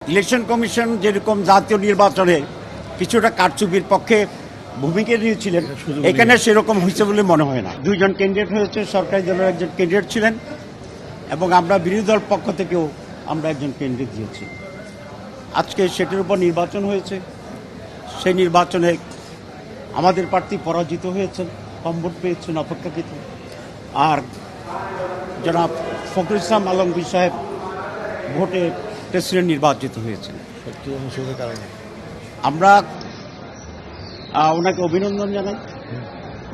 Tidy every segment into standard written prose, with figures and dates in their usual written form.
Election commission যেরকম জাতীয় নির্বাচনে কিছুটা কারচুপির পক্ষে ভূমিকা নিয়েছিলেন, এখানে সেরকম হয়েছে বলে মনে হয় না। দুইজন ক্যান্ডিডেট হয়েছে, সরকারি দলের একজন ক্যান্ডিডেট ছিলেন এবং আমরা বিরোধী দল পক্ষ থেকেও আমরা একজন ক্যান্ডিডেট দিয়েছি। আজকে সেটির উপর নির্বাচন হয়েছে। সেই নির্বাচনে আমাদের প্রার্থী পরাজিত হয়েছেন, কম ভোট পেয়েছেন অপেক্ষাকৃত। আর জনাব ফখরুল ইসলাম আলমগীর সাহেব ভোটে প্রেসিডেন্ট নির্বাচিত হয়েছেন। আমরা ওনাকে অভিনন্দন জানাই,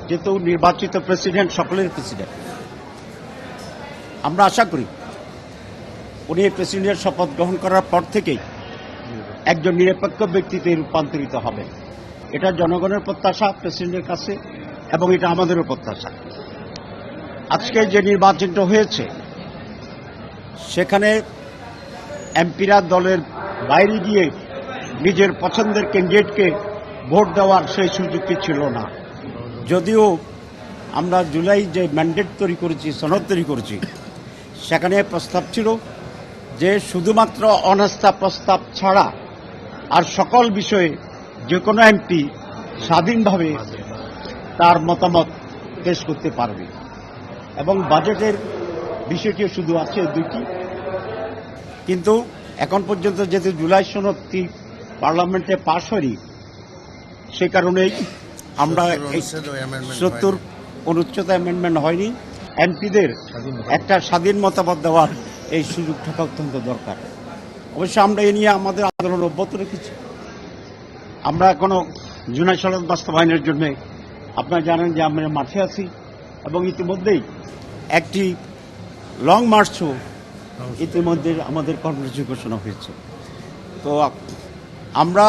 যেহেতু নির্বাচিত প্রেসিডেন্ট সকলের প্রেসিডেন্ট। আমরা আশা করি উনি প্রেসিডেন্টের শপথ গ্রহণ করার পর থেকেই একজন নিরপেক্ষ ব্যক্তিতে রূপান্তরিত হবে। এটা জনগণের প্রত্যাশা প্রেসিডেন্টের কাছে, এবং এটা আমাদেরও প্রত্যাশা। আজকে যে নির্বাচনটা হয়েছে সেখানে এমপিরা দলের বাইরে গিয়ে নিজের পছন্দের ক্যান্ডিডেটকে ভোট দেওয়ার সেই সুযোগটি ছিল না। যদিও আমরা জুলাই যে ম্যান্ডেট তৈরি করেছি, সনদ তৈরি করেছি, সেখানে প্রস্তাব ছিল যে শুধুমাত্র অনাস্থা প্রস্তাব ছাড়া আর সকল বিষয়ে যে কোনো এমপি স্বাধীনভাবে তার মতামত পেশ করতে পারবে। এবং বাজেটের বিষয়টিও শুধু আছে দুইটি, কিন্তু এখন পর্যন্ত যেহেতু জুলাই সনদটি পার্লামেন্টে পাশ হয়নি, সে কারণেই আমরা 70 অনুচ্ছেদ অ্যামেন্ডমেন্ট হয়নি। এমপিদের একটা স্বাধীন মতামত দেওয়ার এই সুযোগ থাকা অত্যন্ত দরকার। অবশ্য আমরা এ নিয়ে আমাদের আন্দোলন অব্যাহত রেখেছি। আমরা এখনো জুলাই সনদ বাস্তবায়নের জন্য, আপনারা জানেন যে আমরা মাঠে আছি, এবং ইতিমধ্যেই একটি লং মার্চও ইতিমধ্যে আমাদের কর্মসূচি ঘোষণা হয়েছে। তো আমরা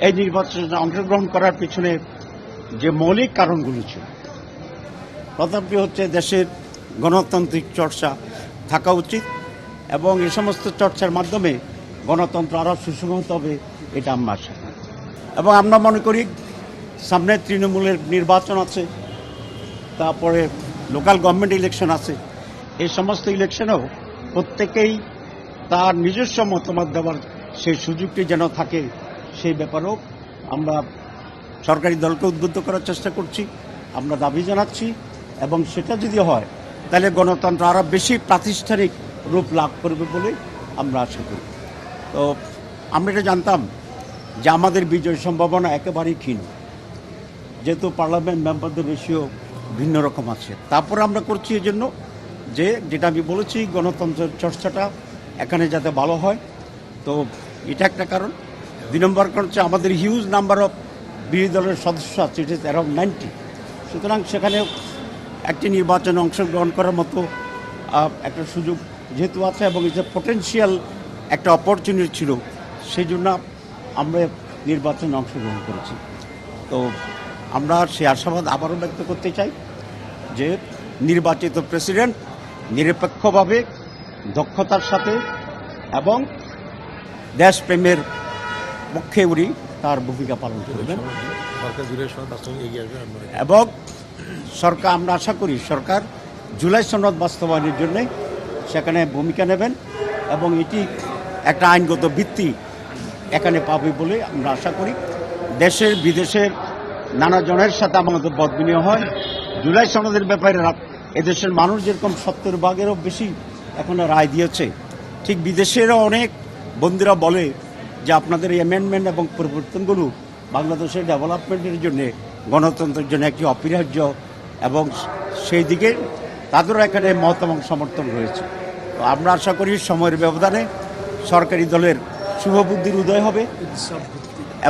এই নির্বাচনে অংশগ্রহণ করার পিছনে যে মৌলিক কারণগুলো ছিল, প্রথমটি হচ্ছে দেশের গণতান্ত্রিক চর্চা থাকা উচিত, এবং এই সমস্ত চর্চার মাধ্যমে গণতন্ত্র আরও সুসংহত হবে, এটা আমরা আশা করি। এবং আমরা মনে করি সামনে তৃণমূলের নির্বাচন আছে, তারপরে লোকাল গভর্নমেন্ট ইলেকশন আছে। এই সমস্ত ইলেকশনেও প্রত্যেকেই তার নিজস্ব মতামত দেওয়ার সেই সুযোগটি যেন থাকে, সেই ব্যাপারেও আমরা সরকারি দলকে উদ্বুদ্ধ করার চেষ্টা করছি, আমরা দাবি জানাচ্ছি। এবং সেটা যদি হয় তাহলে গণতন্ত্র আরও বেশি প্রাতিষ্ঠানিক রূপ লাভ করবে বলে আমরা আশা করি। তো আমরা এটা জানতাম যে আমাদের বিজয় সম্ভাবনা একেবারেই ক্ষীণ, যেহেতু পার্লামেন্ট মেম্বারদের রেশিও ভিন্ন রকম আছে। তারপর আমরা করছি এই জন্য যে, যেটা আমি বলেছি, গণতন্ত্রের চর্চাটা এখানে যাতে ভালো হয়। তো এটা একটা কারণ। 2 নম্বর কারণ হচ্ছে আমাদের হিউজ নাম্বার অফ বিরোধী দলের সদস্য আছে, ইট ইজ অ্যারাউন্ড 90। সুতরাং সেখানে একটি নির্বাচনে অংশগ্রহণ করার মতো একটা সুযোগ যেহেতু আছে, এবং এটা পটেনশিয়াল একটা অপরচুনিটি ছিল, সেই জন্য আমরা নির্বাচনে অংশগ্রহণ করেছি। তো আমরা সে আশাবাদ আবারও ব্যক্ত করতে চাই যে নির্বাচিত প্রেসিডেন্ট নিরপেক্ষভাবে, দক্ষতার সাথে এবং দেশপ্রেমের পক্ষে উনি তার ভূমিকা পালন করবেন। এবং সরকার, আমরা আশা করি সরকার জুলাই সনদ বাস্তবায়নের জন্য সেখানে ভূমিকা নেবেন, এবং এটি একটা আইনগত ভিত্তি এখানে পাবে বলে আমরা আশা করি। দেশের বিদেশের নানা জনের সাথে আমাদের মত বিনিময় হয়। জুলাই সনদের ব্যাপারে এদেশের মানুষ যেরকম 70%-এরও বেশি এখন রায় দিয়েছে, ঠিক বিদেশেরও অনেক বন্ধুরা বলে যে আপনাদের এই অ্যামেন্ডমেন্ট এবং পরিবর্তনগুলো বাংলাদেশের ডেভেলপমেন্টের জন্য, গণতন্ত্রের জন্য একটি অপরিহার্য, এবং সেই দিকে তাদেরও এখানে মত এবং সমর্থন রয়েছে। তো আমরা আশা করি সময়ের ব্যবধানে সরকারি দলের শুভবুদ্ধির উদয় হবে,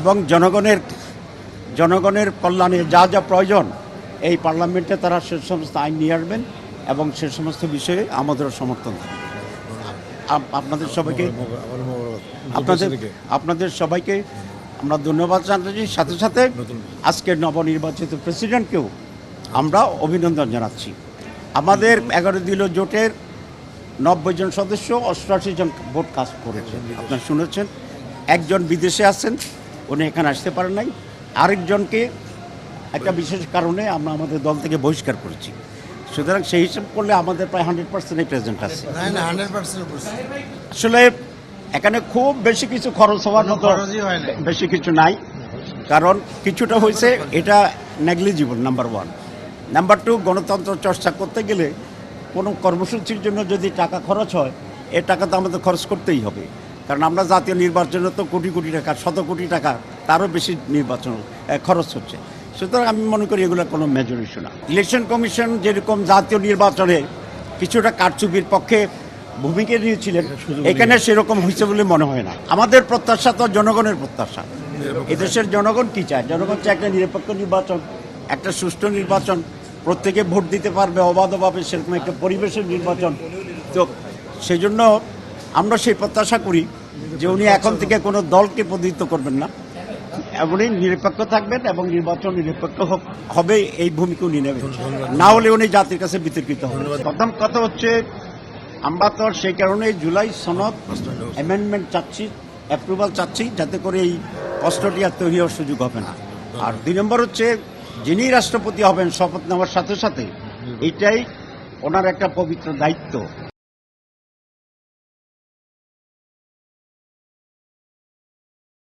এবং জনগণের কল্যাণে যা যা প্রয়োজন এই পার্লামেন্টে তারা সে সমস্ত আইন নিয়ে আসবেন, এবং সে সমস্ত বিষয়ে আমাদেরও সমর্থন থাকবে। আপনাদের সবাইকে আমরা ধন্যবাদ জানাচ্ছি। সাথে সাথে আজকের নবনির্বাচিত প্রেসিডেন্টকেও আমরা অভিনন্দন জানাচ্ছি। আমাদের 11 দলীয় জোটের 90 জন সদস্য 88 জন ভোট কাস্ট করেছেন, আপনারা শুনেছেন। একজন বিদেশে আছেন, উনি এখানে আসতে পারেন নাই। আরেকজনকে একটা বিশেষ কারণে আমরা আমাদের দল থেকে বহিষ্কার করেছি। সুতরাং সেই হিসাব করলে আমাদের প্রায় 100% প্রেজেন্ট আছে। আসলে এখানে খুব বেশি কিছু খরচ হওয়ার মতো বেশি কিছু নাই, কারণ কিছুটা হয়েছে এটা নেগলিজিবল, নাম্বার 1। নাম্বার 2, গণতন্ত্র চর্চা করতে গেলে কোনো কর্মসূচির জন্য যদি টাকা খরচ হয়, এ টাকা তো আমাদের খরচ করতেই হবে, কারণ আমরা জাতীয় নির্বাচনে তো কোটি কোটি টাকা, শত কোটি টাকা তারও বেশি নির্বাচন খরচ হচ্ছে। সুতরাং আমি মনে করি এগুলো কোনো মেজর ইস্যু না। ইলেকশন কমিশন যেরকম জাতীয় নির্বাচনে কিছুটা কারচুপির পক্ষে ভূমিকা নিয়েছিলেন, এখানে সেরকম হয়েছে বলে মনে হয় না। আমাদের প্রত্যাশা তো জনগণের প্রত্যাশা। এদেশের জনগণ কি চায়? জনগণ চায় একটা নিরপেক্ষ নির্বাচন, একটা সুষ্ঠু নির্বাচন, প্রত্যেকে ভোট দিতে পারবে অবাধভাবে, সেরকম একটা পরিবেশের নির্বাচন। তো সেই জন্য আমরা সেই প্রত্যাশা করি যে উনি এখন থেকে কোনো দলকে প্রতিনিধিত্ব করবেন না, উনি নিরপেক্ষ থাকবেন এবং নির্বাচন নিরপেক্ষ হবে, এই ভূমিকা উনি নেবেন, না হলে উনি জাতির কাছে বিতর্কিত হবেন। প্রথম কথা হচ্ছে, আমরা তো সেই কারণে জুলাই সনদ অ্যামেন্ডমেন্ট চাচ্ছি, অ্যাপ্রুভাল চাচ্ছি, যাতে করে এই কষ্টটি আর তৈরি হওয়ার সুযোগ হবে না। আর 2 নম্বর হচ্ছে, যিনি রাষ্ট্রপতি হবেন শপথ নেওয়ার সাথে সাথে এইটাই ওনার একটা পবিত্র দায়িত্ব।